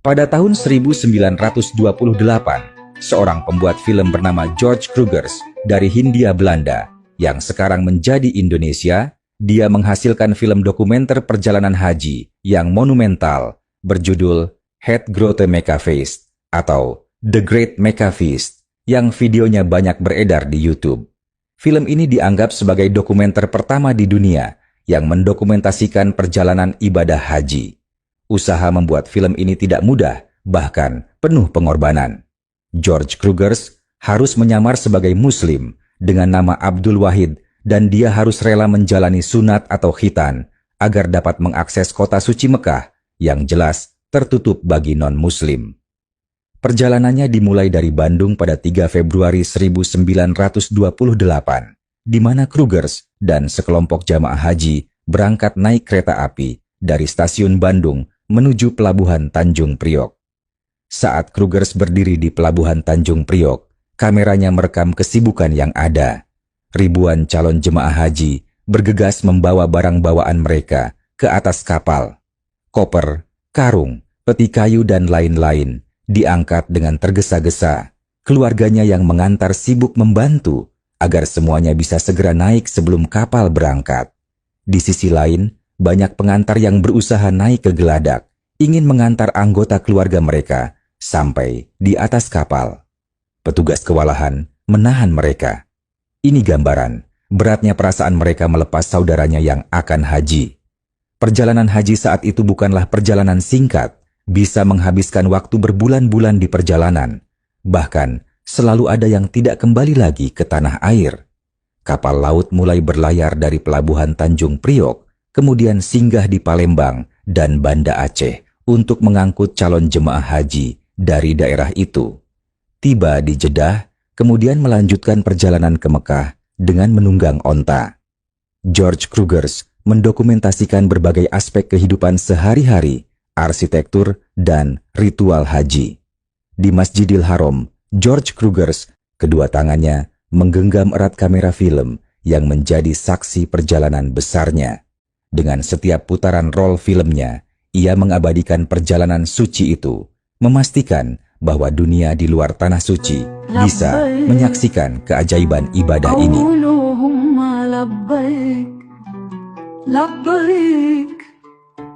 Pada tahun 1928, seorang pembuat film bernama George Krugers dari Hindia Belanda yang sekarang menjadi Indonesia, dia menghasilkan film dokumenter perjalanan haji yang monumental berjudul Het Grote Mekka-feest atau The Great Mekka-feest yang videonya banyak beredar di YouTube. Film ini dianggap sebagai dokumenter pertama di dunia yang mendokumentasikan perjalanan ibadah haji. Usaha membuat film ini tidak mudah, bahkan penuh pengorbanan. George Krugers harus menyamar sebagai Muslim dengan nama Abdul Wahid dan dia harus rela menjalani sunat atau khitan agar dapat mengakses kota suci Mekah yang jelas tertutup bagi non-Muslim. Perjalanannya dimulai dari Bandung pada 3 Februari 1928, di mana Krugers dan sekelompok jamaah haji berangkat naik kereta api dari stasiun Bandung menuju Pelabuhan Tanjung Priok. Saat Krugers berdiri di Pelabuhan Tanjung Priok, kameranya merekam kesibukan yang ada. Ribuan calon jemaah haji bergegas membawa barang bawaan mereka ke atas kapal. Koper, karung, peti kayu dan lain-lain diangkat dengan tergesa-gesa. Keluarganya yang mengantar sibuk membantu agar semuanya bisa segera naik sebelum kapal berangkat. Di sisi lain, banyak pengantar yang berusaha naik ke geladak, ingin mengantar anggota keluarga mereka sampai di atas kapal. Petugas kewalahan menahan mereka. Ini gambaran beratnya perasaan mereka melepas saudaranya yang akan haji. Perjalanan haji saat itu bukanlah perjalanan singkat, bisa menghabiskan waktu berbulan-bulan di perjalanan. Bahkan, selalu ada yang tidak kembali lagi ke tanah air. Kapal laut mulai berlayar dari Pelabuhan Tanjung Priok, kemudian singgah di Palembang dan Banda Aceh untuk mengangkut calon jemaah haji dari daerah itu. Tiba di Jeddah, kemudian melanjutkan perjalanan ke Mekah dengan menunggang onta. George Krugers mendokumentasikan berbagai aspek kehidupan sehari-hari, arsitektur, dan ritual haji. Di Masjidil Haram, George Krugers, kedua tangannya menggenggam erat kamera film yang menjadi saksi perjalanan besarnya. Dengan setiap putaran roll filmnya, ia mengabadikan perjalanan suci itu, memastikan bahwa dunia di luar tanah suci bisa menyaksikan keajaiban ibadah ini. Allahumma labbaik, labbaik,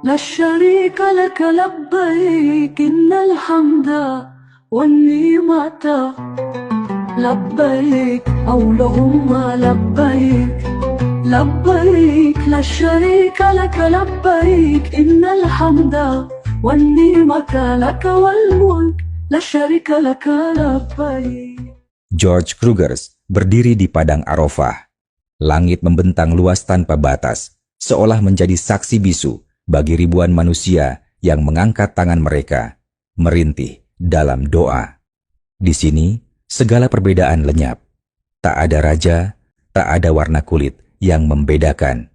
la syarika laka labbaik, innal hamda wan ni'mata. Labbaik, Allahumma labbaik, labbaik, la syarika laka labbaik, innal hamda wan ni'mata laka wal mulk, la syarika laka labbaik. George Krugers berdiri di padang Arafah. Langit membentang luas tanpa batas, seolah menjadi saksi bisu bagi ribuan manusia yang mengangkat tangan mereka, merintih dalam doa. Di sini, segala perbedaan lenyap. Tak ada raja, tak ada warna kulit yang membedakan.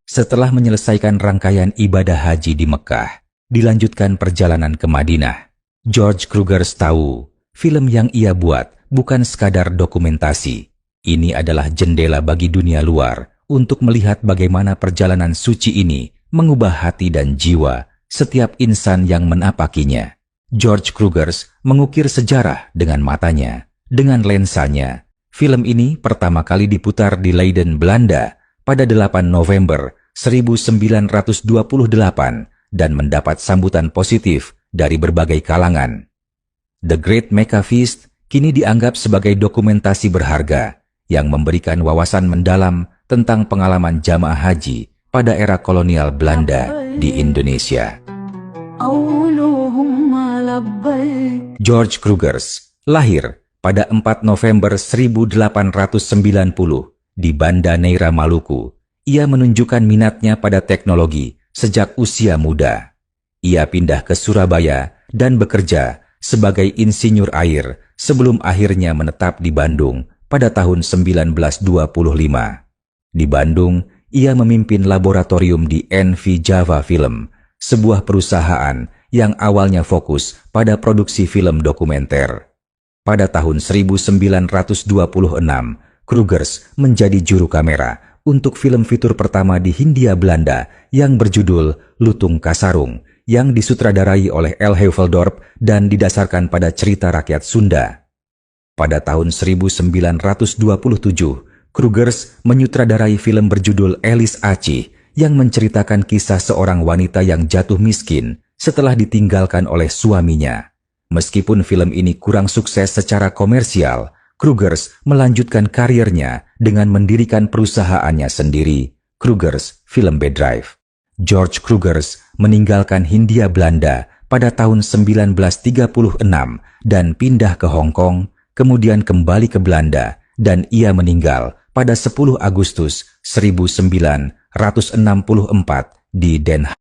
Setelah menyelesaikan rangkaian ibadah haji di Mekah, dilanjutkan perjalanan ke Madinah. George Krugers tahu, film yang ia buat bukan sekadar dokumentasi. Ini adalah jendela bagi dunia luar untuk melihat bagaimana perjalanan suci ini mengubah hati dan jiwa setiap insan yang menapakinya. George Krugers mengukir sejarah dengan matanya, dengan lensanya. Film ini pertama kali diputar di Leiden, Belanda pada 8 November 1928 dan mendapat sambutan positif dari berbagai kalangan. The Great Mekka-feest kini dianggap sebagai dokumentasi berharga yang memberikan wawasan mendalam tentang pengalaman jamaah haji pada era kolonial Belanda di Indonesia. George Krugers lahir pada 4 November 1890 di Banda Neira, Maluku. Ia menunjukkan minatnya pada teknologi sejak usia muda. Ia pindah ke Surabaya dan bekerja sebagai insinyur air sebelum akhirnya menetap di Bandung pada tahun 1925. Di Bandung, ia memimpin laboratorium di NV Java Film, sebuah perusahaan yang awalnya fokus pada produksi film dokumenter. Pada tahun 1926, Krugers menjadi juru kamera untuk film fitur pertama di Hindia Belanda yang berjudul Lutung Kasarung, yang disutradarai oleh L. Heuveldorp dan didasarkan pada cerita rakyat Sunda. Pada tahun 1927, Krugers menyutradarai film berjudul Elis Acih yang menceritakan kisah seorang wanita yang jatuh miskin setelah ditinggalkan oleh suaminya. Meskipun film ini kurang sukses secara komersial, Krugers melanjutkan karirnya dengan mendirikan perusahaannya sendiri, Krugers Filmbedrijf. George Krugers meninggalkan Hindia Belanda pada tahun 1936 dan pindah ke Hong Kong, kemudian kembali ke Belanda, dan ia meninggal pada 10 Agustus 1964 di Den Haag.